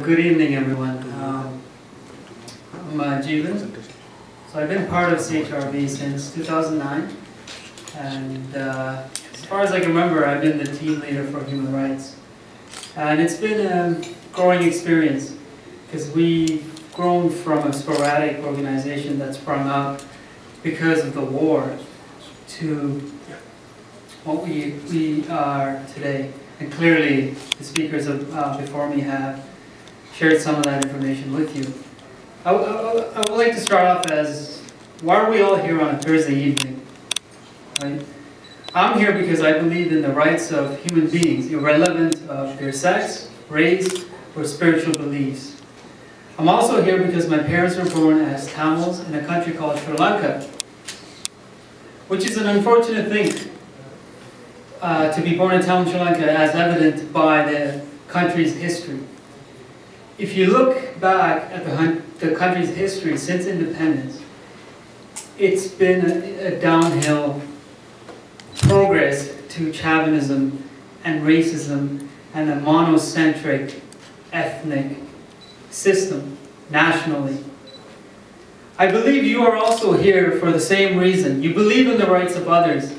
good evening, everyone. I'm Kajeevan. So I've been part of CHRV since 2009, and as far as I can remember, I've been the team leader for human rights. And it's been a growing experience, because we've grown from a sporadic organization that sprung up because of the war to what we are today. And clearly, the speakers before me have shared some of that information with you. I would like to start off as, why are we all here on a Thursday evening? Right? I'm here because I believe in the rights of human beings, irrelevant of their sex, race, or spiritual beliefs. I'm also here because my parents were born as Tamils in a country called Sri Lanka, which is an unfortunate thing. To be born in Tamil Sri Lanka, as evident by the country's history. If you look back at the country's history since independence, it's been a downhill progress to chauvinism and racism and a monocentric ethnic system nationally. I believe you are also here for the same reason. You believe in the rights of others.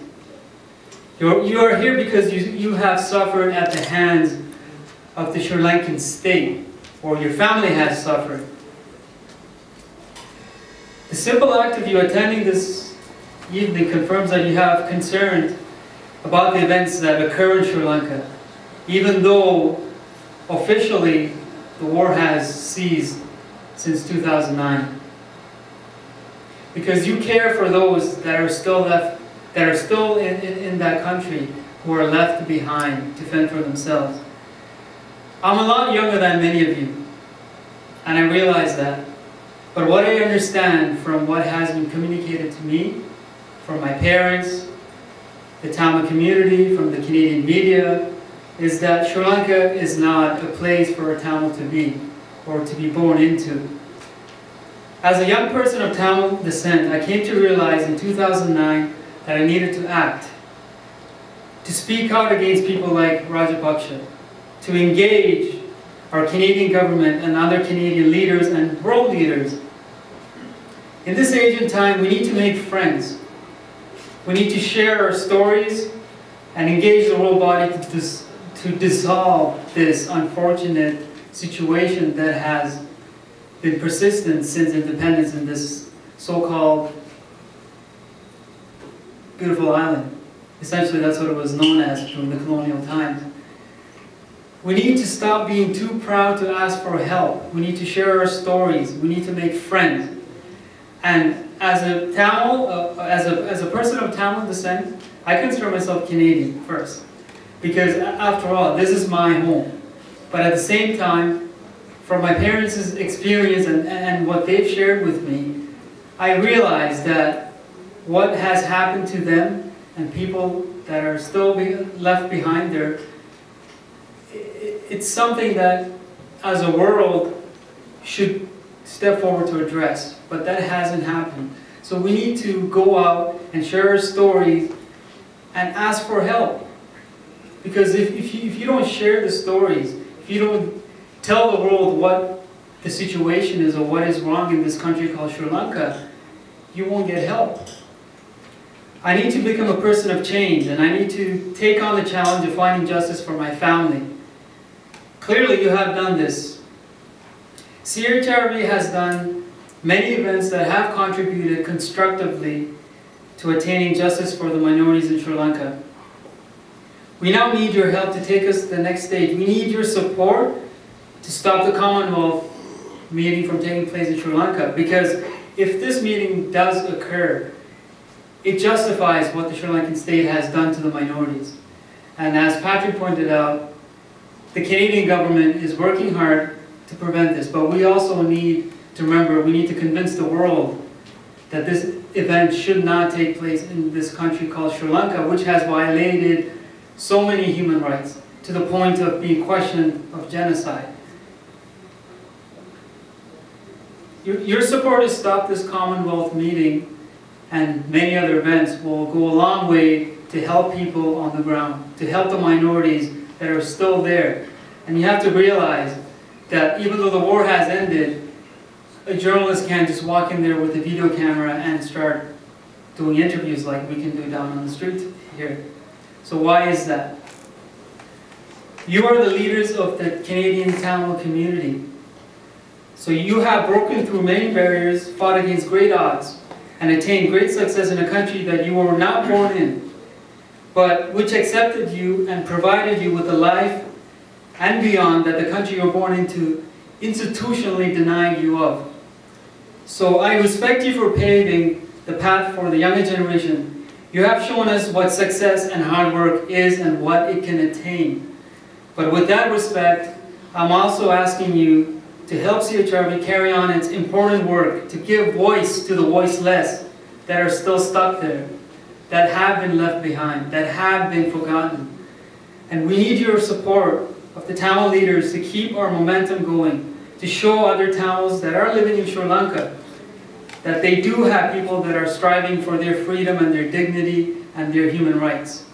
You are here because you have suffered at the hands of the Sri Lankan state, or your family has suffered. The simple act of you attending this evening confirms that you have concern about the events that occur in Sri Lanka, even though officially the war has ceased since 2009. Because you care for those that are still in that country, who are left behind to fend for themselves. I'm a lot younger than many of you, and I realize that. But what I understand from what has been communicated to me, from my parents, the Tamil community, from the Canadian media, is that Sri Lanka is not a place for a Tamil to be, or to be born into. As a young person of Tamil descent, I came to realize in 2009 that I needed to act, to speak out against people like Rajapaksa, to engage our Canadian government and other Canadian leaders and world leaders. In this age and time, we need to make friends. We need to share our stories and engage the world body to dissolve this unfortunate situation that has been persistent since independence in this so-called beautiful island. Essentially, that's what it was known as during the colonial times. We need to stop being too proud to ask for help. We need to share our stories. We need to make friends. And as a Tamil, as a person of Tamil descent, I consider myself Canadian first, because after all, this is my home. But at the same time, from my parents' experience and what they've shared with me, I realize that what has happened to them and people that are still left behind there, it's something that as a world should step forward to address, but that hasn't happened. So we need to go out and share our stories and ask for help. Because if you don't share the stories, if you don't tell the world what the situation is or what is wrong in this country called Sri Lanka, you won't get help. I need to become a person of change, and I need to take on the challenge of finding justice for my family. Clearly, you have done this. CHRV has done many events that have contributed constructively to attaining justice for the minorities in Sri Lanka. We now need your help to take us to the next stage. We need your support to stop the Commonwealth meeting from taking place in Sri Lanka, because if this meeting does occur, it justifies what the Sri Lankan state has done to the minorities. And as Patrick pointed out, the Canadian government is working hard to prevent this, but we also need to remember, we need to convince the world that this event should not take place in this country called Sri Lanka, which has violated so many human rights to the point of being questioned of genocide. Your support to stop this Commonwealth meeting and many other events will go a long way to help people on the ground, to help the minorities that are still there. And you have to realize that even though the war has ended, a journalist can't just walk in there with a video camera and start doing interviews like we can do down on the street here. So why is that? You are the leaders of the Canadian Tamil community. So you have broken through many barriers, fought against great odds, and attained great success in a country that you were not born in, but which accepted you and provided you with a life and beyond that the country you were born into institutionally denied you of. So I respect you for paving the path for the younger generation. You have shown us what success and hard work is and what it can attain. But with that respect, I'm also asking you to help CHRV carry on its important work, to give voice to the voiceless that are still stuck there, that have been left behind, that have been forgotten. And we need your support of the Tamil leaders to keep our momentum going, to show other Tamils that are living in Sri Lanka that they do have people that are striving for their freedom and their dignity and their human rights.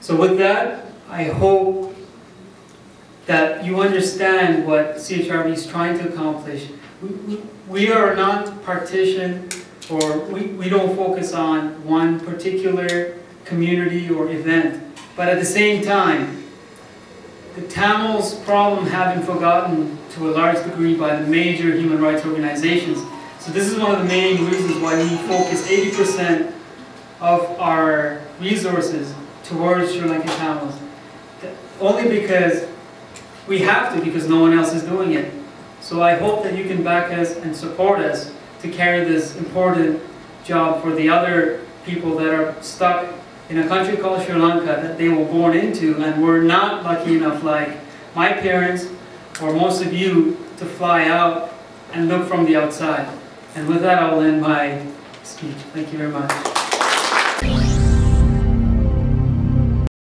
So with that, I hope that you understand what CHRV is trying to accomplish. We are not partitioned, or we don't focus on one particular community or event. But at the same time, the Tamils' problem have been forgotten to a large degree by the major human rights organizations. So this is one of the main reasons why we focus 80% of our resources towards Sri Lankan Tamils. Only because we have to, because no one else is doing it. So I hope that you can back us and support us to carry this important job for the other people that are stuck in a country called Sri Lanka that they were born into and were not lucky enough, like my parents or most of you, to fly out and look from the outside. And with that, I'll end my speech. Thank you very much.